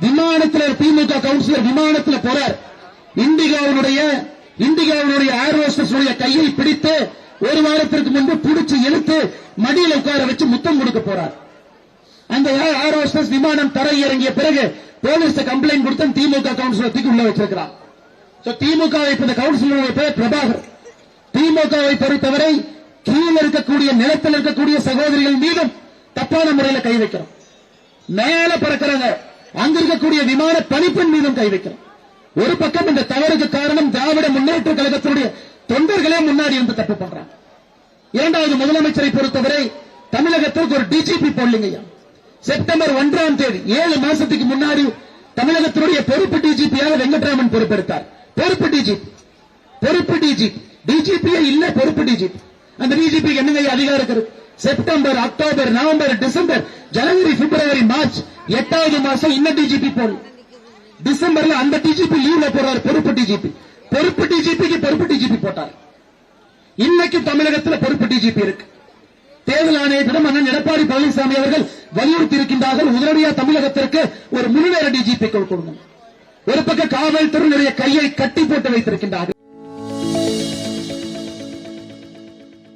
விமானத்தில் திமுக கவுன்சிலர் விமானத்தில் போறார். இண்டிகாவுடைய ஏர் ஹோஸ்டஸ் கையை பிடித்து ஒரு வாரத்திற்கு முன்பு பிடிச்சு இழுத்து மடியில் உட்கார வச்சு முத்தம் கொடுக்க போறார். அந்த ஏர் ஹோஸ்டஸ் விமானம் தரை இறங்கிய பிறகு போலீஸ் கம்ப்ளைண்ட் கொடுத்து திமுக கவுன்சிலர் தூக்கி உள்ள வச்சிருக்கிறார். திமுகவை கவுன்சிலருடைய பேர் பிரபாகர். திமுகவை பொறுத்தவரை கீழே இருக்கக்கூடிய நிலத்தில் இருக்கக்கூடிய சகோதரிகள் மீதும் தப்பான முறையில் கை வைக்கிறோம். மேல பறக்கிறாங்க, அங்க இருக்கக்கூடிய விமான பணிப்பெண் மீதும் கை வைக்கிறோம். ஒரு பக்கம் இந்த தவறுக்கு காரணம் திராவிட முன்னேற்ற கழகத்தினுடைய தொண்டர்களே முன்னாடி இருந்து தப்பு பண்றாங்க. இரண்டாவது, முதலமைச்சரை பொறுத்தவரை தமிழகத்திற்கு ஒரு டிஜிபி போடலிங்க. செப்டம்பர் 1ஆம் தேதி 7 மாசத்துக்கு முன்னாடி தமிழகத்தினுடைய பொறுப்பு டிஜிபியாக வெங்கட்ராமன் பொறுப்பெடுத்தார். பொறுப்பு டிஜிபி இல்ல, பொறுப்பு டிஜிபி. அந்த டிஜிபி என்னங்க அதிகாரம் இருக்கு? செப்டம்பர், அக்டோபர், நவம்பர், டிசம்பர், ஜனவரி, பிப்ரவரி, மார்ச் 8வது மாசம் இன்ன டிஜிபி போடல. டிசம்பர்ல அந்த டிஜிபி லீவ்ல போறாரு. பொறுப்பு டிஜிபிக்கு பொறுப்பு டிஜிபி போட்டார். இன்னைக்கு தமிழகத்தில் பொறுப்பு டிஜிபி இருக்கு. தேர்தல் ஆணையத்திடம் அண்ணன் எடப்பாடி பழனிசாமி அவர்கள் வலியுறுத்தி இருக்கின்றார்கள், உடனடியாக தமிழகத்திற்கு ஒரு முழுநேர டிஜிபி கொடுக்கணும். ஒரு பக்கம் காவல்துறையினுடைய கையை கட்டி போட்டு வைத்திருக்கின்றார்கள்.